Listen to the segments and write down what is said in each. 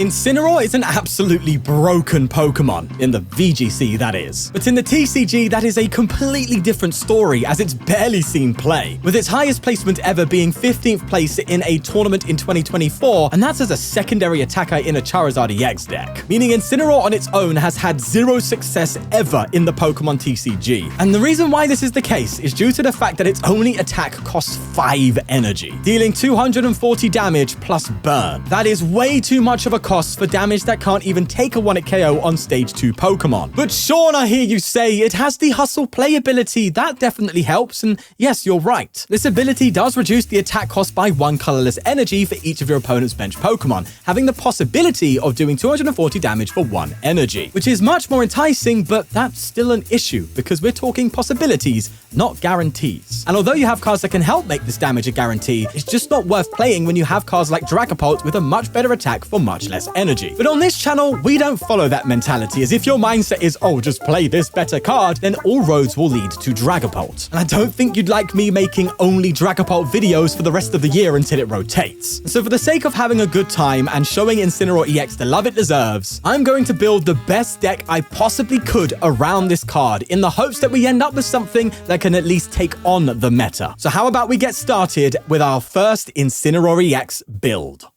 Incineroar is an absolutely broken Pokemon, in the VGC that is. But in the TCG, that is a completely different story as it's barely seen play, with its highest placement ever being 15th place in a tournament in 2024, and that's as a secondary attacker in a Charizard EX deck. Meaning Incineroar on its own has had zero success ever in the Pokemon TCG. And the reason why this is the case is due to the fact that its only attack costs 5 energy, dealing 240 damage plus burn. That is way too much of a cost for damage that can't even take a 1-hit KO on stage 2 Pokemon. But Sean, I hear you say it has the hustle play ability. That definitely helps, and yes, you're right. This ability does reduce the attack cost by 1 colorless energy for each of your opponent's bench Pokemon, having the possibility of doing 240 damage for 1 energy, which is much more enticing, but that's still an issue because we're talking possibilities, not guarantees. And although you have cards that can help make this damage a guarantee, it's just not worth playing when you have cards like Dragapult with a much better attack for much less energy. But on this channel, we don't follow that mentality, as if your mindset is, oh, just play this better card, then all roads will lead to Dragapult. And I don't think you'd like me making only Dragapult videos for the rest of the year until it rotates. So for the sake of having a good time and showing Incineroar EX the love it deserves, I'm going to build the best deck I possibly could around this card in the hopes that we end up with something that can at least take on the meta. So how about we get started with our first Incineroar EX build.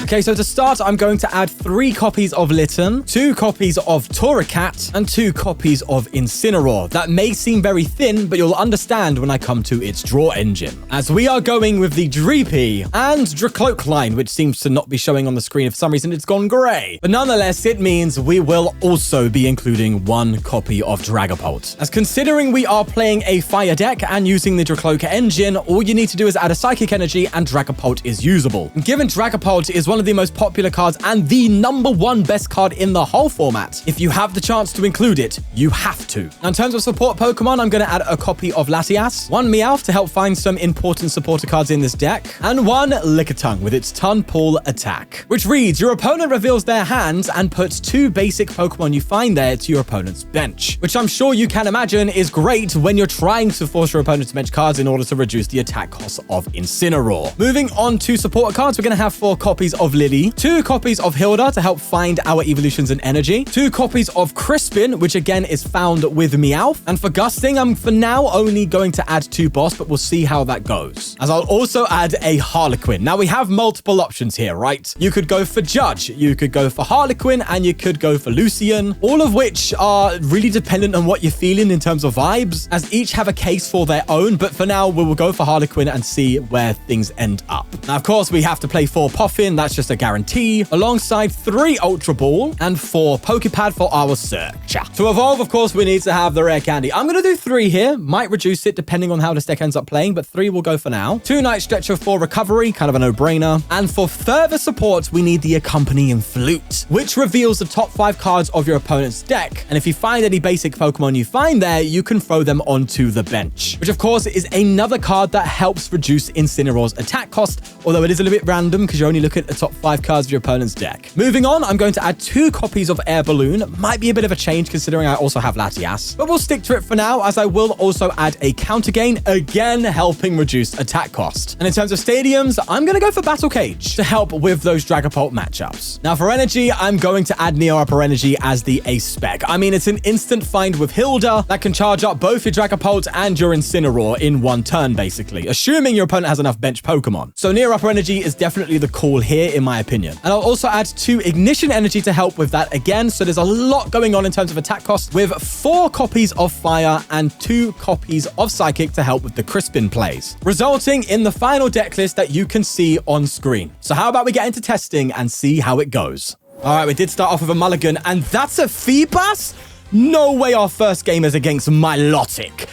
Okay, so to start, I'm going to add 3 copies of Litten, 2 copies of Torracat, and 2 copies of Incineroar. That may seem very thin, but you'll understand when I come to its draw engine, as we are going with the Dreepy and Drakloak line, which seems to not be showing on the screen. For some reason, it's gone grey. But nonetheless, it means we will also be including 1 copy of Dragapult. As considering we are playing a fire deck and using the Drakloak engine, all you need to do is add a Psychic Energy and Dragapult is usable. And given Dragapult is one of the most popular cards and the #1 best card in the whole format, if you have the chance to include it, you have to. Now, in terms of support Pokemon, I'm going to add a copy of Latias, 1 Meowth to help find some important supporter cards in this deck, and 1 Lickitung with its Ton Pull attack, which reads, your opponent reveals their hands and puts 2 basic Pokemon you find there to your opponent's bench, which I'm sure you can imagine is great when you're trying to force your opponent to bench cards in order to reduce the attack cost of Incineroar. Moving on to supporter cards, we're going to have 4 copies of Lillie, 2 copies of Hilda to help find our evolutions and energy, 2 copies of Crispin, which again is found with Meowth, and for gusting, I'm for now only going to add 2 boss, but we'll see how that goes, as I'll also add a Harlequin. Now, we have multiple options here, right? You could go for Judge, you could go for Harlequin, and you could go for Lucian, all of which are really dependent on what you're feeling in terms of vibes, as each have a case for their own, but for now, we will go for Harlequin and see where things end up. Now, of course, we have to play 4 Poffin, that's just a guarantee, alongside 3 Ultra Ball and 4 Poké Pad for our search. To evolve, of course, we need to have the Rare Candy. I'm going to do 3 here, might reduce it depending on how this deck ends up playing, but 3 will go for now. 2 Night Stretcher for recovery, kind of a no-brainer. And for further support, we need the Accompanying Flute, which reveals the top 5 cards of your opponent's deck. And if you find any basic Pokemon you find there, you can throw them onto the bench, which of course is another card that helps reduce Incineroar's attack cost, although it is a little bit random because you only look at the top 5 cards of your opponent's deck. Moving on, I'm going to add 2 copies of Air Balloon. Might be a bit of a change considering I also have Latias, but we'll stick to it for now, as I will also add a Counter Gain, again helping reduce attack cost. And in terms of stadiums, I'm going to go for Battle Cage to help with those Dragapult matchups. Now for energy, I'm going to add Neo Upper Energy as the ace spec. I mean, it's an instant find with Hilda that can charge up both your Dragapult and your Incineroar in 1 turn, basically, assuming your opponent has enough bench Pokemon. So Neo Upper Energy is definitely the call here, in my opinion. And I'll also add 2 Ignition Energy to help with that again, so there's a lot going on in terms of attack cost, with 4 copies of Fire and 2 copies of Psychic to help with the Crispin plays, resulting in the final deck list that you can see on screen. So how about we get into testing and see how it goes? All right, we did start off with a Mulligan, and that's a Feebas? No way our first game is against Milotic.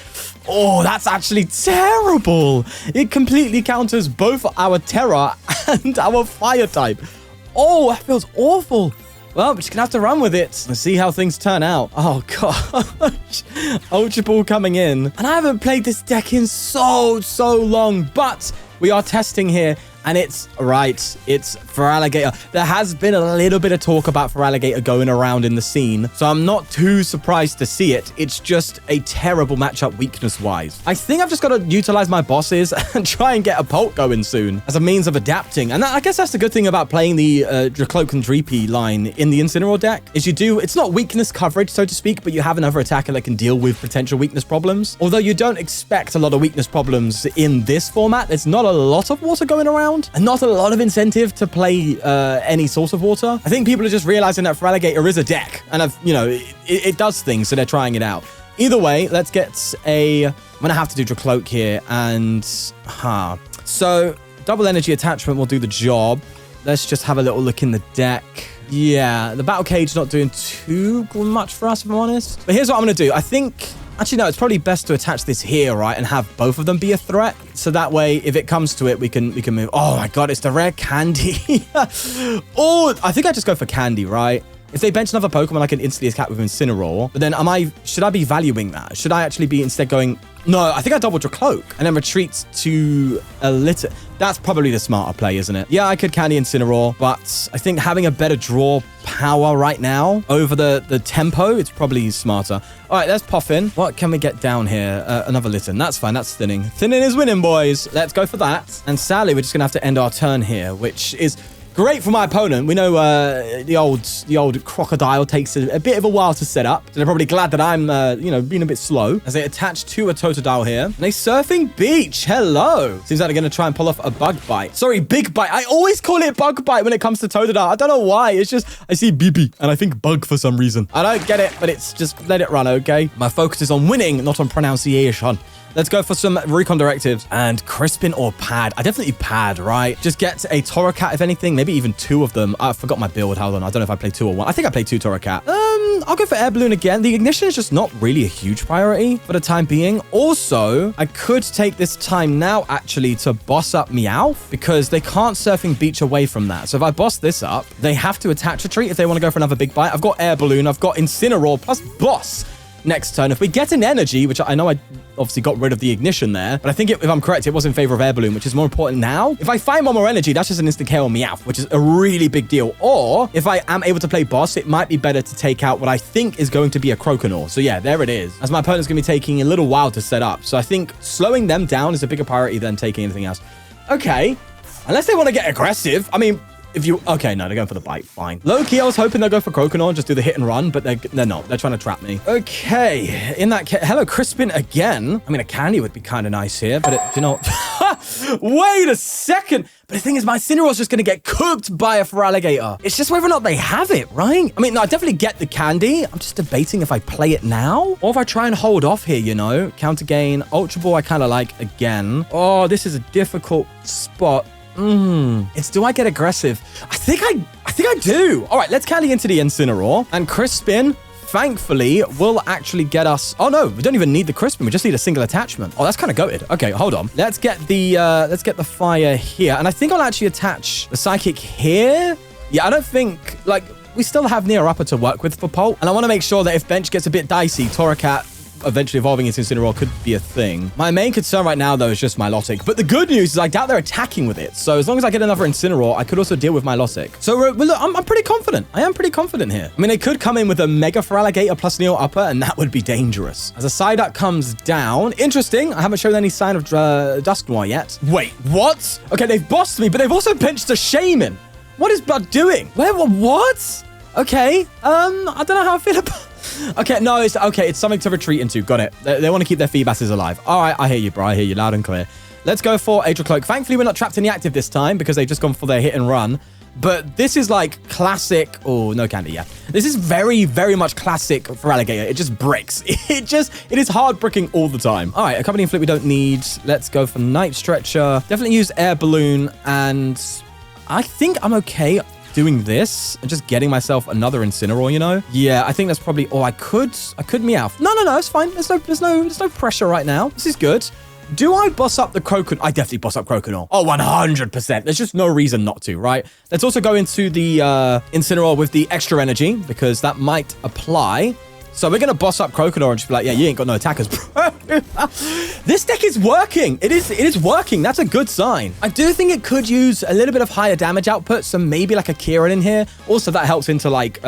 Oh, that's actually terrible. It completely counters both our Terra and our Fire type. Oh, that feels awful. Well, we're just gonna have to run with it and see how things turn out. Oh, gosh. Ultra Ball coming in. And I haven't played this deck in so long, but we are testing here. And it's right. It's Feraligatr. There has been a little bit of talk about Feraligatr going around in the scene, so I'm not too surprised to see it. It's just a terrible matchup weakness-wise. I think I've just got to utilize my bosses and try and get a Pult going soon as a means of adapting. And I guess that's the good thing about playing the Drakloak and Dreepy line in the Incineroar deck is it's not weakness coverage, so to speak, but you have another attacker that can deal with potential weakness problems. Although you don't expect a lot of weakness problems in this format. There's not a lot of water going around and not a lot of incentive to play any source of water. I think people are just realizing that Feraligatr is a deck and it does things, so they're trying it out. Either way, let's get I'm gonna have to do Drakloak here and so double energy attachment will do the job. Let's just have a little look in the deck. Yeah, the battle cage not doing too much for us, if I'm honest. But here's what I'm going to do. I think... Actually, no, it's probably best to attach this here, right? And have both of them be a threat. So that way, if it comes to it, we can move. Oh, my God, it's the Rare Candy. Oh, I think I just go for Candy, right? If they bench another Pokemon, I can instantly attack with Incineroar. But then should I be valuing that? Should I actually be instead going... No, I think I double Drakloak and then retreat to a Litten. That's probably the smarter play, isn't it? Yeah, I could Candy Incineroar, but I think having a better draw power right now over the tempo, it's probably smarter. All right, let's Poffin. What can we get down here? Another Litten. That's fine. That's thinning. Thinning is winning, boys. Let's go for that. And sadly, we're just going to have to end our turn here, which is... great for my opponent. We know the old crocodile takes a bit of a while to set up. So they're probably glad that I'm, being a bit slow. As they attach to a Totodile here. And a Surfing Beach. Hello. Seems like they're going to try and pull off a Bug Bite. Sorry, Big Bite. I always call it Bug Bite when it comes to Totodile. I don't know why. It's just, I see BB and I think Bug for some reason. I don't get it, but it's just let it run, okay? My focus is on winning, not on pronunciation. Let's go for some recon directives. And Crispin or Pad? I definitely Pad, right? Just get a Torracat, if anything. Maybe even two of them. I forgot my build. Hold on. I don't know if I play two or one. I think I play two Torracat. I'll go for Air Balloon again. The Ignition is just not really a huge priority for the time being. Also, I could take this time now, actually, to boss up Meowth because they can't Surfing Beach away from that. So if I boss this up, they have to attach retreat if they want to go for another big bite. I've got Air Balloon. I've got Incineroar plus Boss. Next turn, if we get an energy, which I know I obviously got rid of the ignition there, but I think if I'm correct, it was in favor of Air Balloon, which is more important now. If I find one more energy, that's just an instant KO on Meowth, which is a really big deal. Or if I am able to play boss, it might be better to take out what I think is going to be a Croconaw. So yeah, there it is. As my opponent's going to be taking a little while to set up. So I think slowing them down is a bigger priority than taking anything else. Okay. Unless they want to get aggressive. I mean... Okay, no, they're going for the bite. Fine. Low-key, I was hoping they'll go for Croconaw and just do the hit and run, but they're not. They're trying to trap me. Okay. In that case, hello, Crispin again. I mean, a Candy would be kind of nice here, but wait a second. But the thing is, my Incineroar's just going to get cooked by a Feraligatr. It's just whether or not they have it, right? I mean, no, I definitely get the Candy. I'm just debating if I play it now or if I try and hold off here, you know? Counter gain. Ultra Ball, I kind of like again. Oh, this is a difficult spot. Do I get aggressive? I think I do. All right, let's Candy into the Incineroar. And Crispin, thankfully, will actually get us... Oh, no, we don't even need the Crispin. We just need a single attachment. Oh, that's kind of goated. Okay, hold on. Let's get the fire here. And I think I'll actually attach the Psychic here. Yeah, I don't think... we still have Neo Upper to work with for Pult. And I want to make sure that if bench gets a bit dicey, Torracat eventually evolving into Incineroar could be a thing. My main concern right now, though, is just Milotic. But the good news is I doubt they're attacking with it. So as long as I get another Incineroar, I could also deal with Milotic. So look, I'm pretty confident. I am pretty confident here. I mean, they could come in with a Mega Feraligatr plus Neo Upper, and that would be dangerous. As a Psyduck comes down, interesting. I haven't shown any sign of Dusknoir yet. Wait, what? Okay, they've bossed me, but they've also benched a Shaman. What is Bud doing? What? Okay. I don't know how I feel about... Okay, no, it's something to retreat into. Got it. They want to keep their Feebasses alive. All right, I hear you, bro. I hear you loud and clear. Let's go for a Drakloak. Thankfully, we're not trapped in the active this time because they've just gone for their hit and run. But this is like classic... Oh, no Candy, yeah. This is very, very much classic Feraligatr. It just bricks. It is hard bricking all the time. All right, Accompanying Flute we don't need. Let's go for Night Stretcher. Definitely use Air Balloon. And I think I'm okay doing this and just getting myself another Incineroar, you know? Yeah, I think that's probably... Oh, I could Meowth. No, it's fine. There's no pressure right now. This is good. Do I boss up the Croconaw? I definitely boss up Croconaw. Oh, 100%. There's just no reason not to, right? Let's also go into the Incineroar with the extra energy because that might apply. So we're going to boss up Crocodile and just be like, yeah, you ain't got no attackers, bro. This deck is working. It is working. That's a good sign. I do think it could use a little bit of higher damage output, so maybe like a Kieran in here. Also, that helps into like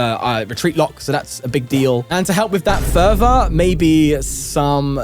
retreat lock, so that's a big deal. And to help with that further, maybe some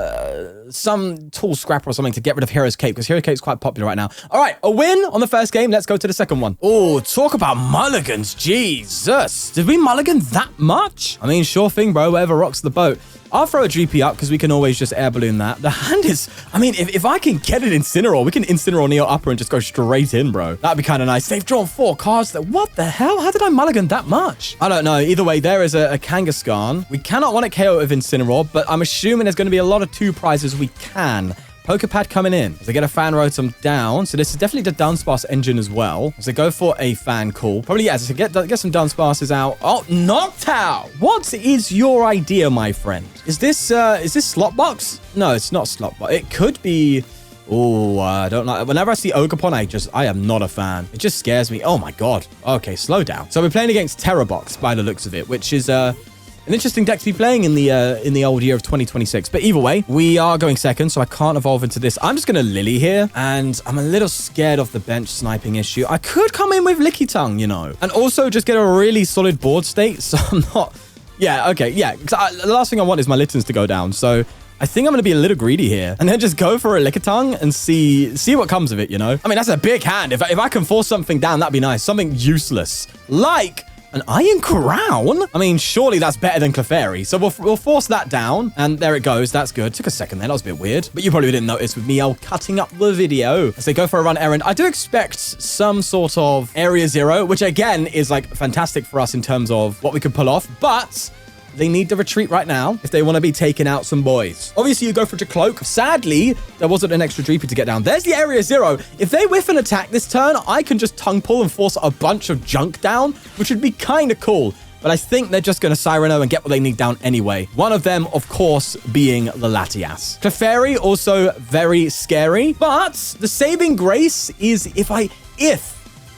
tool scrapper or something to get rid of Hero's Cape, because Hero Cape's quite popular right now. All right, a win on the first game. Let's go to the second one. Oh, talk about mulligans. Jesus. Did we mulligan that much? I mean, sure thing, bro. Whatever rocks the boat. I'll throw a Dreepy up because we can always just air balloon that. The hand is, I mean, if I can get it Incineroar, we can Incineroar Neo Upper and just go straight in, bro. That'd be kind of nice. They've drawn 4 cards. What the hell? How did I mulligan that much? I don't know. Either way, there is a Kangaskhan. We cannot want it KO with Incineroar, but I'm assuming there's going to be a lot of 2 prizes we can. Poké Pad coming in. As they get a fan rotom down. So this is definitely the Dunsparce engine as well. As they go for a fan call. Probably, yeah, so get some Dunsparces out. Oh, knocked out. What is your idea, my friend? Is this slot box? No, it's not slot box. It could be... Oh, I don't like... Whenever I see Ogerpon, I am not a fan. It just scares me. Oh my god. Okay, slow down. So we're playing against Terrabox by the looks of it, which is... an interesting deck to be playing in the old year of 2026. But either way, we are going second, so I can't evolve into this. I'm just going to Lillie here, and I'm a little scared of the bench sniping issue. I could come in with Licky Tongue, you know, and also just get a really solid board state, so I'm not... Yeah, okay, yeah. The last thing I want is my Littens to go down, so... I think I'm going to be a little greedy here and then just go for a Lickitung and see what comes of it, you know? I mean, that's a big hand. If I can force something down, that'd be nice. Something useless. Like... an Iron Crown? I mean, surely that's better than Clefairy. So we'll force that down. And there it goes. That's good. Took a second there. That was a bit weird. But you probably didn't notice with me cutting up the video. As they go for a run errand, I do expect some sort of Area 0, which again is like fantastic for us in terms of what we could pull off. But... they need to retreat right now if they want to be taking out some boys. Obviously, you go for Drakloak. Sadly, there wasn't an extra Dreepy to get down. There's the Area 0. If they whiff an attack this turn, I can just tongue pull and force a bunch of junk down, which would be kind of cool. But I think they're just going to Cyrano and get what they need down anyway. One of them, of course, being the Latias. Clefairy, also very scary. But the saving grace is if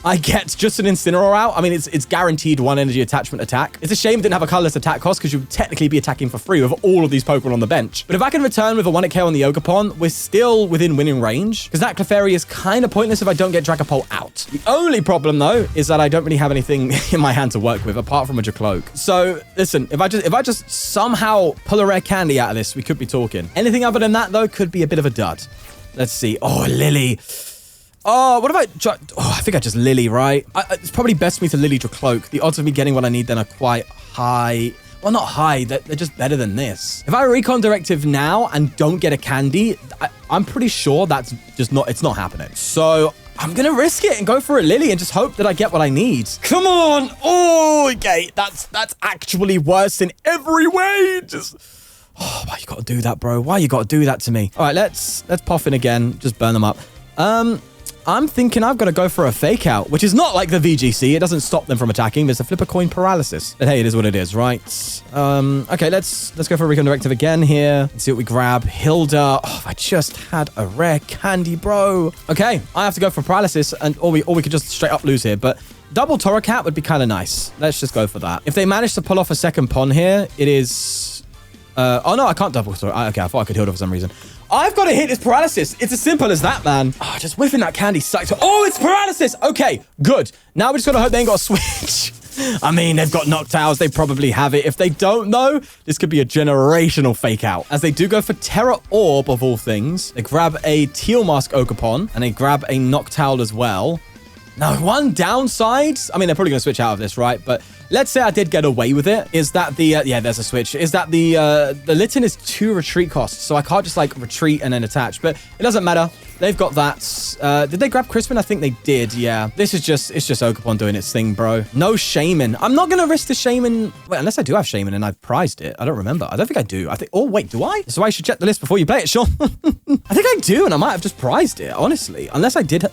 I get just an Incineroar out. I mean, it's guaranteed 1 energy attachment attack. It's a shame it didn't have a colorless attack cost because you'd technically be attacking for free with all of these Pokemon on the bench. But if I can return with a 1-hit KO on the Ogerpon, we're still within winning range because that Clefairy is kind of pointless if I don't get Dragapult out. The only problem, though, is that I don't really have anything in my hand to work with apart from a Drakloak. So, listen, if I just somehow pull a Rare Candy out of this, we could be talking. Anything other than that, though, could be a bit of a dud. Let's see. Oh, Lillie. Oh, what if I think I just Lillie, right? It's probably best for me to Lillie Drakloak. The odds of me getting what I need then are quite high. Well, not high. They're just better than this. If I Recon Directive now and don't get a candy, I'm pretty sure that's just not... it's not happening. So... I'm going to risk it and go for a Lillie and just hope that I get what I need. Come on. Oh, okay. That's actually worse in every way. Just... oh, why you got to do that, bro? Why you got to do that to me? All right, let's Poffin again. Just burn them up. I'm thinking I've got to go for a fake out, which is not like the VGC. It doesn't stop them from attacking. There's a flip a coin paralysis. But hey, it is what it is, right? Okay, let's go for a Recon Directive again here. Let's see what we grab. Hilda. Oh, I just had a Rare Candy, bro. Okay, I have to go for paralysis, or we could just straight up lose here. But double Torracat would be kind of nice. Let's just go for that. If they manage to pull off a second Pon here, it is... oh, no, I can't double Torracat. Okay, I thought I could Hilda for some reason. I've got to hit his paralysis. It's as simple as that, man. Oh, just whiffing that candy sucks. Oh, it's paralysis. Okay, good. Now we just got to hope they ain't got a switch. I mean, they've got Noctowls. They probably have it. If they don't, though, this could be a generational fake out. As they do go for Terra Orb, of all things. They grab a Teal Mask Ogerpon, and they grab a Noctowl as well. Now, one downside, I mean, they're probably going to switch out of this, right? But let's say I did get away with it, is that the, yeah, there's a switch, is that the Litten is 2 retreat costs, so I can't just, like, retreat and then attach, but it doesn't matter. They've got that. Did they grab Crispin? I think they did, yeah. It's just Ogerpon doing its thing, bro. No Shaman. I'm not going to risk the Shaman. Wait, unless I do have Shaman and I've prized it. I don't remember. I don't think I do. Oh, wait, do I? So I should check the list before you play it, Sean. I think I do, and I might have just prized it, honestly. Unless I did. I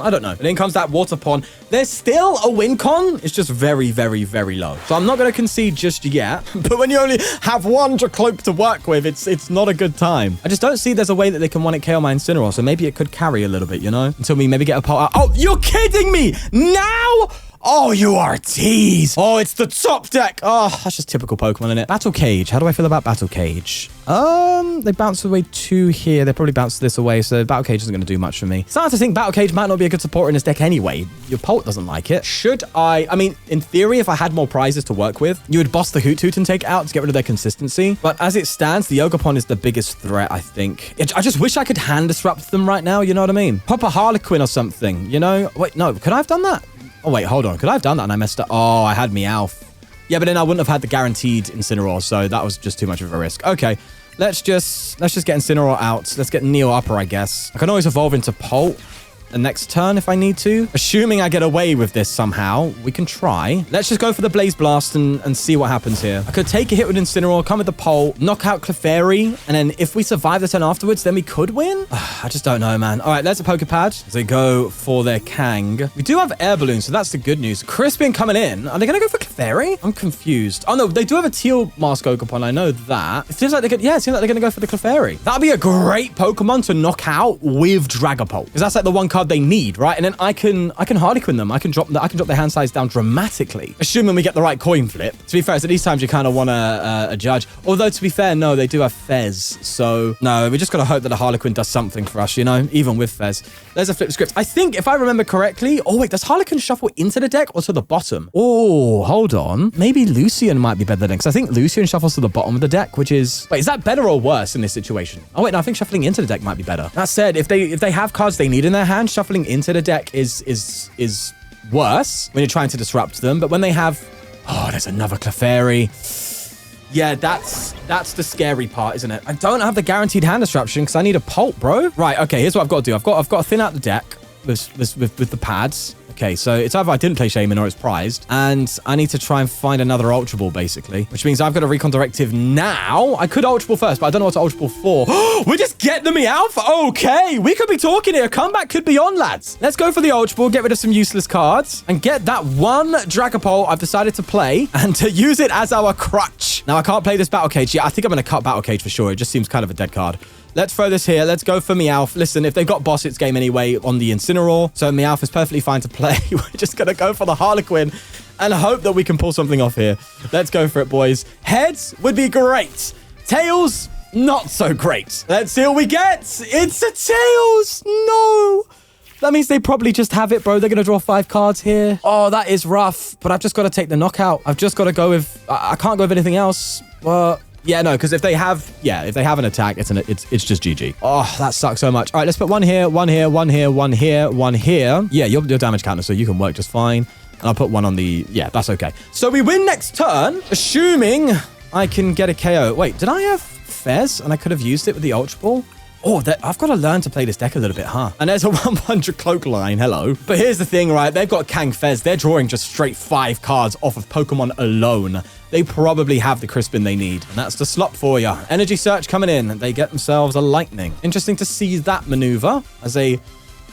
don't know. But then comes that Water Pond. There's still a win con. It's just very, very, very low. So I'm not going to concede just yet. But when you only have 1 Drakloak to work with, it's not a good time. I just don't see there's a way that they can 1-hit KO my Incineroar, so maybe it could carry a little bit, you know? Until we maybe get a pot out. Oh, you're kidding me! Now? Oh, you are a tease. Oh, it's the top deck. Oh, that's just typical Pokemon, isn't it? Battle Cage. How do I feel about Battle Cage? They bounced away 2 here. They probably bounced this away, so Battle Cage isn't going to do much for me. Starting to think Battle Cage might not be a good supporter in this deck anyway. Your Polt doesn't like it. Should I mean, in theory, if I had more prizes to work with, you would boss the Hoot Hoot and take it out to get rid of their consistency. But as it stands, the Ogerpon is the biggest threat, I think. I just wish I could hand disrupt them right now, you know what I mean? Pop a Harlequin or something, you know? Wait, no, could I have done that? Oh, wait, hold on. Could I have done that and I messed up? Oh, I had Meowth. Yeah, but then I wouldn't have had the guaranteed Incineroar, so that was just too much of a risk. Okay, let's just get Incineroar out. Let's get Neo Upper, I guess. I can always evolve into Polt the next turn if I need to. Assuming I get away with this somehow, we can try. Let's just go for the Blaze Blast and see what happens here. I could take a hit with Incineroar, come with the Polt, knock out Clefairy, and then if we survive the turn afterwards, then we could win? I just don't know, man. All right, there's a Poké Pad. They go for their Kang. We do have Air Balloon, so that's the good news. Crispin coming in. Are they going to go for Clefairy? I'm confused. Oh, no, they do have a Teal Mask Ogerpon. I know that. It seems like they could, yeah, it seems like they're going to go for the Clefairy. That'd be a great Pokemon to knock out with Dragapult, because that's like the one card they need, right? And then I can Harlequin them. I can drop their hand size down dramatically, assuming we get the right coin flip. To be fair, so these times you kind of want a Judge. Although to be fair, no, they do have Fez, so no, we just gotta hope that a Harlequin does something for us, you know, even with Fez. There's a flip script. I think if I remember correctly. Oh wait, does Harlequin shuffle into the deck or to the bottom? Oh, hold on. Maybe Lucian might be better than, because I think Lucian shuffles to the bottom of the deck, which is wait, is that better or worse in this situation? Oh wait, no, I think shuffling into the deck might be better. That said, if they have cards they need in their hand, shuffling into the deck is worse when you're trying to disrupt them. But when they have, oh, there's another Clefairy. Yeah, that's the scary part, isn't it? I don't have the guaranteed hand disruption because I need a Polt, bro. Right, okay, here's what I've got to do. I've got to thin out the deck with the pads. Okay, so it's either I didn't play Shaman or it's prized, and I need to try and find another Ultra Ball, basically, which means I've got a Recon Directive now. I could Ultra Ball first, but I don't know what to Ultra Ball for. We just get the Meowth. Okay, we could be talking here. Comeback could be on, lads. Let's go for the Ultra Ball, get rid of some useless cards, and get that one Dragapult I've decided to play and to use it as our crutch. Now, I can't play this Battle Cage. Yeah, I think I'm going to cut Battle Cage for sure. It just seems kind of a dead card. Let's throw this here. Let's go for Meowth. Listen, if they've got boss, it's game anyway on the Incineroar. So Meowth is perfectly fine to play. We're just going to go for the Harlequin and hope that we can pull something off here. Let's go for it, boys. Heads would be great. Tails, not so great. Let's see what we get. It's a Tails. No. That means they probably just have it, bro. They're going to draw 5 cards here. Oh, that is rough. But I've just got to take the knockout. I've just got to go with... I can't go with anything else. Well... yeah, no, because if they have an attack, it's just GG. Oh, that sucks so much. All right, let's put one here, one here, one here, one here, one here. Yeah, your damage counter, so you can work just fine. And I'll put one on the... yeah, that's okay. So we win next turn, assuming I can get a KO. Wait, did I have Fez and I could have used it with the Ultra Ball? Oh, I've got to learn to play this deck a little bit, huh? And there's a 100 cloak line. Hello. But here's the thing, right? They've got Kang Fez. They're drawing just straight 5 cards off of Pokemon alone. They probably have the Crispin they need. And that's the slop for you. Energy Search coming in. They get themselves a Lightning. Interesting to see that maneuver as a...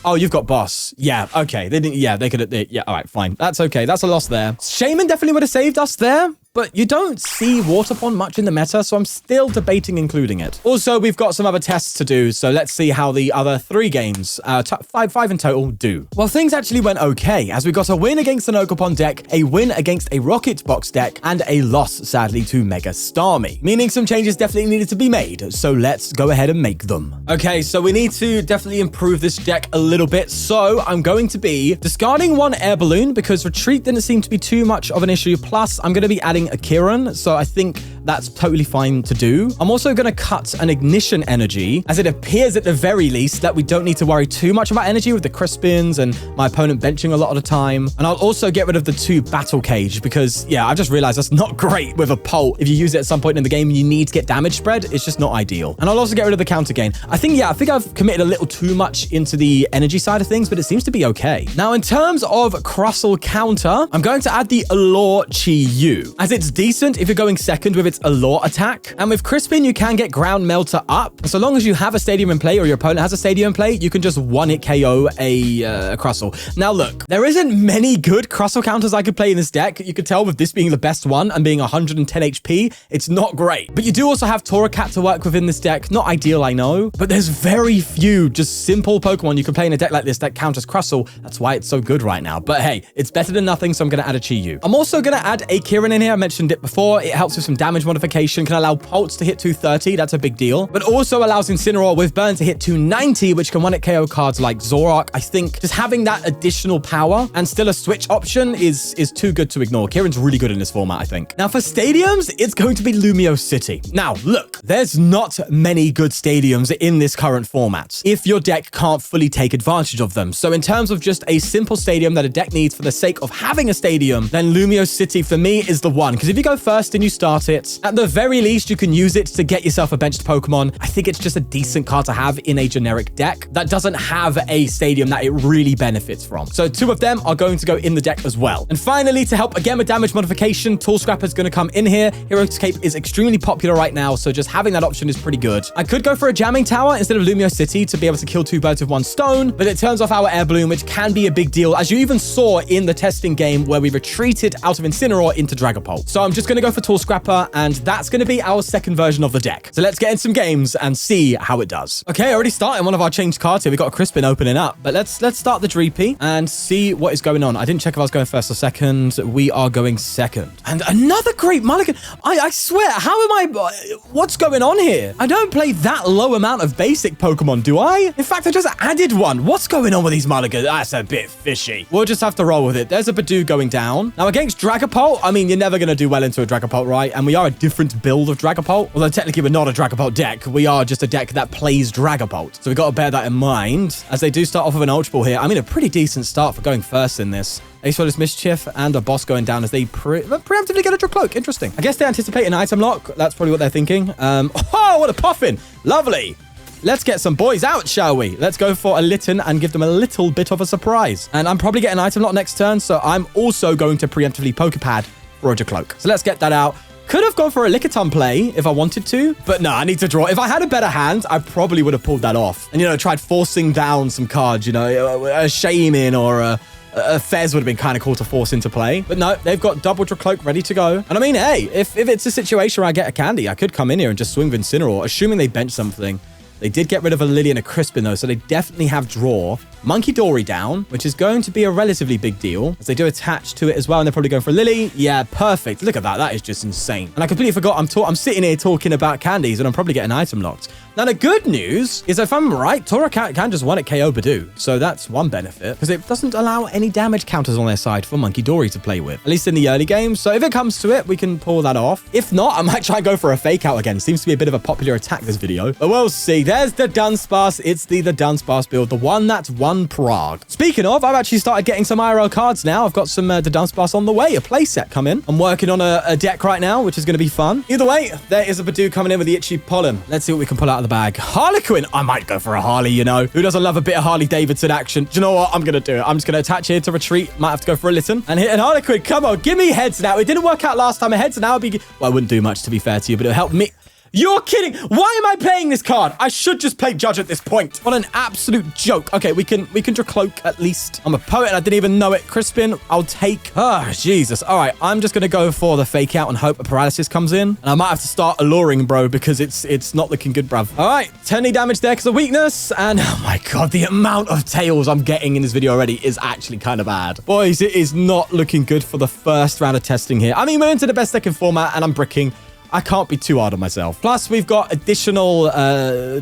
oh, you've got boss. Yeah, okay. They didn't... yeah, they could... yeah, all right, fine. That's okay. That's a loss there. Shaman definitely would have saved us there. But you don't see Waterpon much in the meta, so I'm still debating including it. Also, we've got some other tests to do, so let's see how the other 3 games, 5 in total, do. Well, things actually went okay, as we got a win against an Ogerpon deck, a win against a Rocket Box deck, and a loss, sadly, to Mega Starmie, meaning some changes definitely needed to be made, so let's go ahead and make them. Okay, so we need to definitely improve this deck a little bit, so I'm going to be discarding 1 Air Balloon, because Retreat didn't seem to be too much of an issue, plus I'm going to be adding a Kieran, so I think that's totally fine to do. I'm also going to cut an Ignition Energy, as it appears at the very least that we don't need to worry too much about energy with the Crispins and my opponent benching a lot of the time. And I'll also get rid of the 2 Battle Cage because, yeah, I just realized that's not great with a Polt. If you use it at some point in the game, you need to get damage spread. It's just not ideal. And I'll also get rid of the counter gain. I think I've committed a little too much into the energy side of things, but it seems to be okay. Now, in terms of Crustle counter, I'm going to add the Allure Chi-Yu, as it's decent if you're going second with its it's a law attack. And with Crispin, you can get ground melter up. So long as you have a stadium in play or your opponent has a stadium in play, you can just one-hit KO a Crustle. Now look, there isn't many good Crustle counters I could play in this deck. You could tell with this being the best one and being 110 HP, it's not great. But you do also have Torracat to work with in this deck. Not ideal, I know, but there's very few just simple Pokemon you can play in a deck like this that counters Crustle. That's why it's so good right now. But hey, it's better than nothing, so I'm going to add a Chi-Yu. I'm also going to add a Kieran in here. I mentioned it before. It helps with some damage modification, can allow Pulse to hit 230. That's a big deal. But also allows Incineroar with Burn to hit 290, which can one-hit KO cards like Zoroark. I think just having that additional power and still a switch option is too good to ignore. Kieran's really good in this format, I think. Now for stadiums, it's going to be Lumiose City. Now look, there's not many good stadiums in this current format if your deck can't fully take advantage of them. So in terms of just a simple stadium that a deck needs for the sake of having a stadium, then Lumiose City for me is the one. Because if you go first and you start it, at the very least, you can use it to get yourself a benched Pokemon. I think it's just a decent card to have in a generic deck that doesn't have a stadium that it really benefits from. So two of them are going to go in the deck as well. And finally, to help again with damage modification, Tool Scrapper is going to come in here. Hero's Cape is extremely popular right now, so just having that option is pretty good. I could go for a Jamming Tower instead of Lumiose City to be able to kill two birds with one stone, but it turns off our Air Balloon, which can be a big deal, as you even saw in the testing game where we retreated out of Incineroar into Dragapult. So I'm just going to go for Tool Scrapper, and that's going to be our second version of the deck. So let's get in some games and see how it does. Okay, already starting one of our changed cards here. We got a Crispin opening up, but let's start the Dreepy and see what is going on. I didn't check if I was going first or second. We are going second. And another great mulligan. I swear, how am I... What's going on here? I don't play that low amount of basic Pokemon, do I? In fact, I just added one. What's going on with these mulligans? That's a bit fishy. We'll just have to roll with it. There's a Budew going down. Now, against Dragapult, I mean, you're never going to do well into a Dragapult, right? And we are a different build of Dragapult. Although technically we're not a Dragapult deck. We are just a deck that plays Dragapult. So we've got to bear that in mind as they do start off with an Ultra Ball here. I mean, a pretty decent start for going first in this. Ace Roller's Mischief and a boss going down as they preemptively get a Drakloak. Interesting. I guess they anticipate an item lock. That's probably what they're thinking. Oh, what a Poffin. Lovely. Let's get some boys out, shall we? Let's go for a Litten and give them a little bit of a surprise. And I'm probably getting an item lock next turn, so I'm also going to preemptively Poké Pad for a Drakloak. So let's get that out. Could have gone for a Lickitung play if I wanted to, but no, I need to draw. If I had a better hand, I probably would have pulled that off. And, you know, tried forcing down some cards, you know, a Shaman or a Fez would have been kind of cool to force into play. But no, they've got double Drakloak ready to go. And I mean, hey, if it's a situation where I get a candy, I could come in here and just swing with Incineroar, assuming they bench something. They did get rid of a Lillie and a Crispin, though, so they definitely have draw. Monkey Dory down, which is going to be a relatively big deal, as they do attach to it as well, and they're probably going for a Lillie. Yeah, perfect. Look at that. That is just insane. And I completely forgot I'm sitting here talking about candies, and I'm probably getting item locked. Now, the good news is, if I'm right, Torracat can just one-hit KO Budew. So that's one benefit, because it doesn't allow any damage counters on their side for Monkey Dory to play with, at least in the early game. So if it comes to it, we can pull that off. If not, I might try and go for a fake out again. Seems to be a bit of a popular attack this video, but we'll see. There's the Dunsparce. It's the Dunsparce build, the one that's won Prague. Speaking of, I've actually started getting some IRL cards now. I've got some the Dunsparce on the way, a playset coming. I'm working on a deck right now, which is going to be fun. Either way, there is a Budew coming in with the Itchy Pollen. Let's see what we can pull out of the bag. Harlequin. I might go for a Harley, you know. Who doesn't love a bit of Harley Davidson action? Do you know what? I'm going to do it. I'm just going to attach here to retreat. Might have to go for a Litten and hit an Harlequin. Come on, give me heads now. It didn't work out last time. A heads now would be... Well, I wouldn't do much, to be fair to you, but it'll help me... You're kidding. Why am I playing this card? I should just play Judge at this point. What an absolute joke. Okay, we can Drakloak at least. I'm a poet and I didn't even know it. Crispin, I'll take... Oh, Jesus. All right, I'm just going to go for the fake out and hope a paralysis comes in. And I might have to start alluring, bro, because it's not looking good, bruv. All right, 10 damage there because of weakness. And oh my God, the amount of tails I'm getting in this video already is actually kind of bad. Boys, it is not looking good for the first round of testing here. I mean, we're into the best deck in format and I'm bricking. I can't be too hard on myself. Plus, we've got additional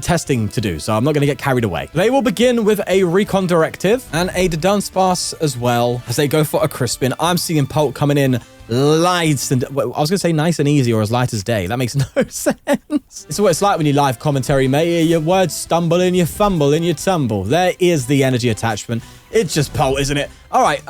testing to do, so I'm not going to get carried away. They will begin with a Recon Directive and a Dunsparce as well, as they go for a Crispin. I'm seeing Pult coming in light and... Well, I was going to say nice and easy or as light as day. That makes no sense. It's what it's like when you live commentary, mate. Your words stumble and you fumble and you tumble. There is the energy attachment. It's just Pult, isn't it? All right,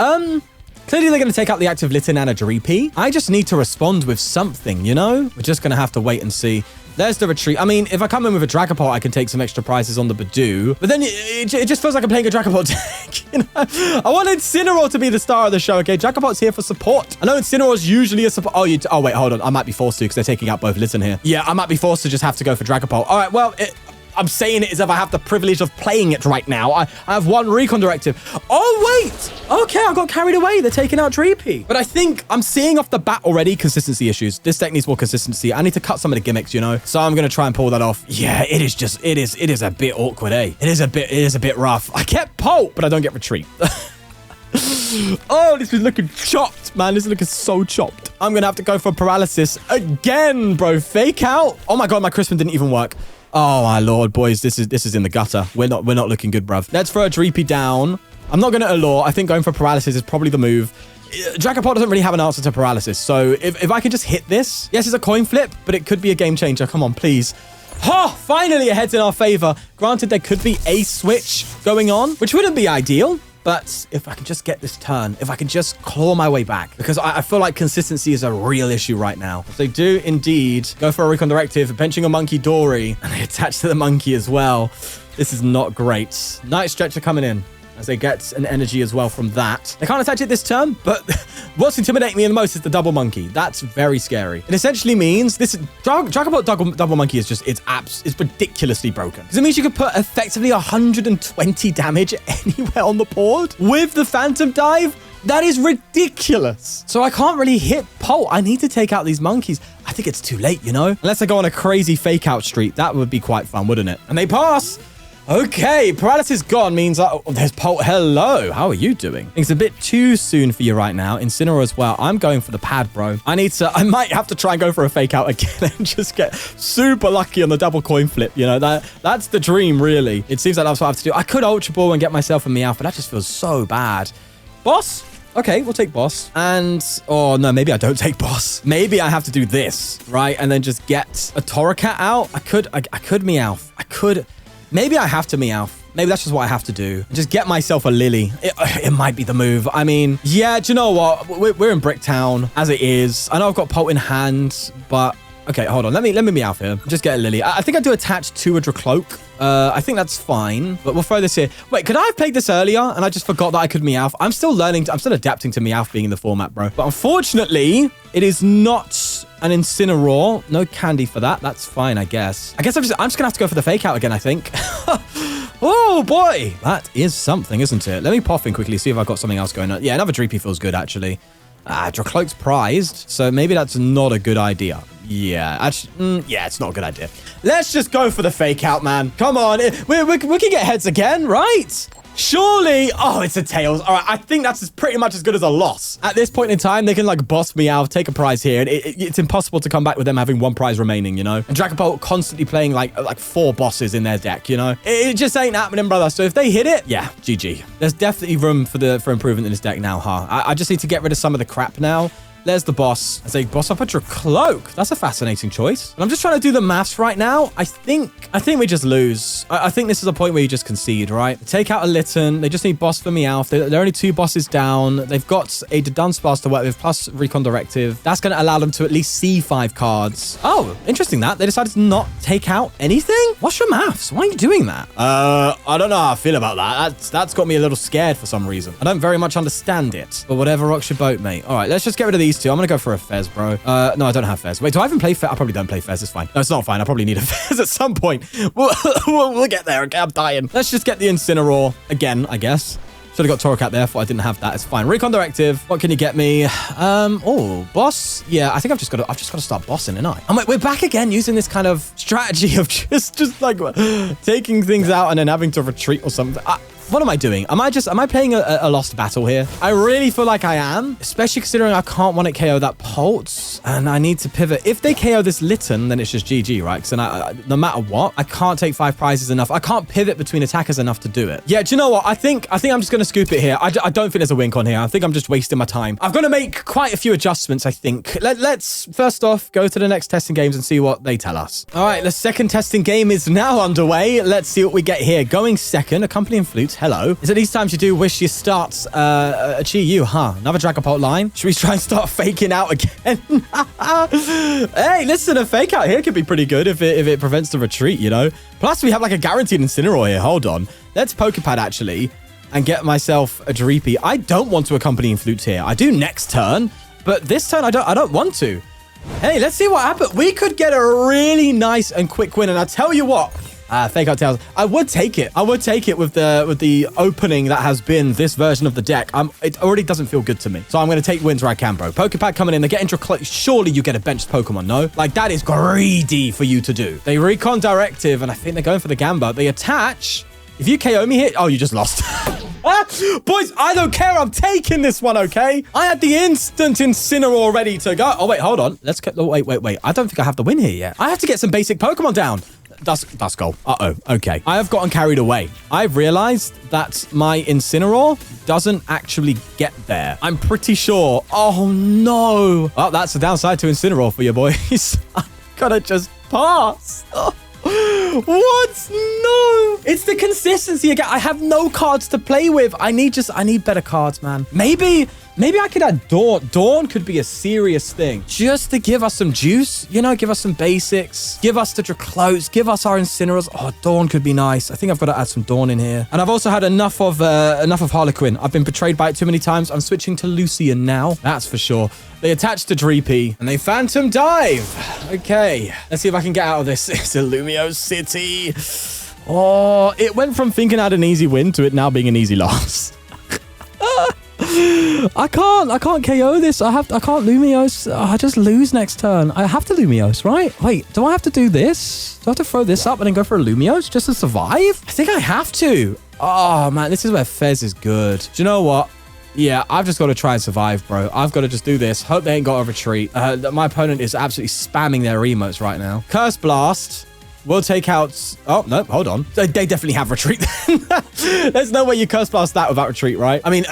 clearly, they're going to take out the active Litten and a Dreepy. I just need to respond with something, you know? We're just going to have to wait and see. There's the retreat. I mean, if I come in with a Dragapult, I can take some extra prizes on the Budew. But then it just feels like I'm playing a Dragapult deck. You know? I want Incineroar to be the star of the show, okay? Dragapult's here for support. I know Incineroar's usually a support. Oh, wait, hold on. I might be forced to because they're taking out both Litten here. Yeah, I might be forced to just have to go for Dragapult. All right, well, I'm saying it as if I have the privilege of playing it right now. I have one recon directive. Oh, wait. Okay, I got carried away. They're taking out Dreepy. But I think I'm seeing off the bat already consistency issues. This deck needs more consistency. I need to cut some of the gimmicks, you know? So I'm going to try and pull that off. Yeah, it is a bit awkward, eh? It is a bit rough. I get Pult, but I don't get retreat. Oh, this is looking chopped, man. This is looking so chopped. I'm going to have to go for paralysis again, bro. Fake out. Oh my God, my Crispin didn't even work. Oh my Lord, boys, this is in the gutter. We're not looking good, bruv. Let's throw a Dreepy down. I'm not going to allure. I think going for paralysis is probably the move. Dragapult doesn't really have an answer to paralysis. So if I can just hit this, yes, it's a coin flip, but it could be a game changer. Come on, please. Oh, finally it heads in our favor. Granted, there could be a switch going on, which wouldn't be ideal. But if I can just get this turn, if I can just claw my way back, because I feel like consistency is a real issue right now. If they do indeed go for a recon directive, benching a monkey Dory, and they attach to the monkey as well. This is not great. Night Stretcher coming in as they get an energy as well from that. They can't attach it this turn, but what's intimidating me the most is the double monkey. That's very scary. It essentially means this Dragapult double monkey is just, it's ridiculously broken. Because it means you could put effectively 120 damage anywhere on the board with the Phantom Dive. That is ridiculous. So I can't really hit Pult. I need to take out these monkeys. I think it's too late, you know? Unless I go on a crazy fake out streak. That would be quite fun, wouldn't it? And they pass. Okay, paralysis gone means there's Pult. Hello, how are you doing? It's a bit too soon for you right now. Incineroar as well. I'm going for the pad, bro. I might have to try and go for a fake out again and just get super lucky on the double coin flip. You know, that's the dream, really. It seems like that's what I have to do. I could Ultra Ball and get myself a Meowth, but that just feels so bad. Boss? Okay, we'll take boss. And, oh no, maybe I don't take boss. Maybe I have to do this, right? And then just get a Torracat out. I could Meowth. Maybe I have to Meowth. Maybe that's just what I have to do. Just get myself a Lillie. It might be the move. I mean, yeah, do you know what? We're in Bricktown as it is. I know I've got Pult in hand, but okay, hold on. Let me Meowth here. Just get a Lillie. I think I do attach to a Drakloak. I think that's fine, but we'll throw this here. Wait, could I have played this earlier and I just forgot that I could Meowth? I'm still learning. I'm still adapting to Meowth being in the format, bro. But unfortunately, it is not an Incineroar. No candy for that. That's fine, I guess. I'm just gonna have to go for the fake out again, I think. Oh boy, that is something, isn't it? Let me pop in quickly, see if I've got something else going on. Yeah, another Dreepy feels good, actually. Drakloak's prized, so maybe that's not a good idea. Yeah, actually, yeah, it's not a good idea. Let's just go for the fake out, man. Come on, we can get heads again, right? Surely. Oh, it's a tails. All right, I think that's pretty much as good as a loss. At this point in time, they can like boss me out, take a prize here, and it's impossible to come back with them having one prize remaining, you know? And Dragapult constantly playing like 4 bosses in their deck, you know? It just ain't happening, brother. So if they hit it, yeah, GG. There's definitely room for improvement in this deck now, huh? I just need to get rid of some of the crap now. There's the boss. As they boss up a Drakloak. That's a fascinating choice. But I'm just trying to do the maths right now. I think we just lose. I think this is a point where you just concede, right? Take out a Litten. They just need boss for Meowth. They're only 2 bosses down. They've got a Dunsparce to work with, plus Recon Directive. That's going to allow them to at least see 5 cards. Oh, interesting that. They decided to not take out anything? What's your maths? Why are you doing that? I don't know how I feel about that. That's got me a little scared for some reason. I don't very much understand it. But whatever rocks your boat, mate. All right, let's just get rid of these 2. I'm going to go for a Fez, bro. No, I don't have Fez. Wait, do I even play Fez? I probably don't play Fez. It's fine. No, it's not fine. I probably need a Fez at some point. We'll get there. Okay, I'm dying. Let's just get the Incineroar again, I guess. Should have got Torracat there. Thought I didn't have that. It's fine. Recon Directive. What can you get me? Oh, boss. Yeah, I think I've just got to start bossing, ain't I? And we're back again using this kind of strategy of just like taking things out and then having to retreat or something. What am I doing? Am I playing a lost battle here? I really feel like I am, especially considering I can't one-hit KO that Pult, and I need to pivot. If they KO this Litten, then it's just GG, right? Because no matter what, I can't take 5 prizes enough. I can't pivot between attackers enough to do it. Yeah, do you know what? I think I'm just going to scoop it here. I don't think there's a win con here. I think I'm just wasting my time. I've got to make quite a few adjustments, I think. Let's first off go to the next testing games and see what they tell us. All right, the second testing game is now underway. Let's see what we get here. Going second, Accompanying Flute Hello. Is it these times you do wish you start a Chi-Yu, huh? Another Dragapult line. Should we try and start faking out again? Hey, listen, a fake out here could be pretty good if it prevents the retreat, you know? Plus, we have like a guaranteed Incineroar here. Hold on. Let's Poké Pad, actually, and get myself a Dreepy. I don't want to Accompanying Flute here. I do next turn, but this turn I don't want to. Hey, let's see what happens. We could get a really nice and quick win, and I'll tell you what. Fake out tails. I would take it. I would take it with the opening that has been this version of the deck. It already doesn't feel good to me. So I'm going to take wins where I can, bro. Poké Pad coming in. They get into surely you get a benched Pokemon, no? Like, that is greedy for you to do. They recon directive, and I think they're going for the Gamba. They attach. If you KO me here, oh, you just lost. Boys, I don't care. I'm taking this one, okay? I had the instant Incineroar ready to go. Oh, wait, hold on. Let's get... Wait. I don't think I have the win here yet. I have to get some basic Pokemon down. That's goal. Uh-oh. Okay. I have gotten carried away. I've realized that my Incineroar doesn't actually get there. I'm pretty sure. Oh, no. Well, that's the downside to Incineroar for you, boys. I'm gonna just pass. Oh. What? No. It's the consistency again. I have no cards to play with. I need better cards, man. Maybe I could add Dawn. Dawn could be a serious thing. Just to give us some juice, you know, give us some basics, give us the Drakloaks, give us our Incineroars. Oh, Dawn could be nice. I think I've got to add some Dawn in here. And I've also had enough of Harlequin. I've been betrayed by it too many times. I'm switching to Lucian now. That's for sure. They attach to Dreepy and they Phantom Dive. Okay, let's see if I can get out of this. It's a Lumio City. Oh, it went from thinking I had an easy win to it now being an easy loss. I can't KO this. I can't Lumiose. I just lose next turn. I have to Lumiose, right? Wait, do I have to do this? Do I have to throw this up and then go for a Lumiose just to survive? I think I have to. Oh, man, this is where Fez is good. Do you know what? Yeah, I've just got to try and survive, bro. I've got to just do this. Hope they ain't got a retreat. My opponent is absolutely spamming their emotes right now. Curse Blast. We'll take out... Oh, no, hold on. They definitely have retreat then. There's no way you Curse Blast that without retreat, right? I mean,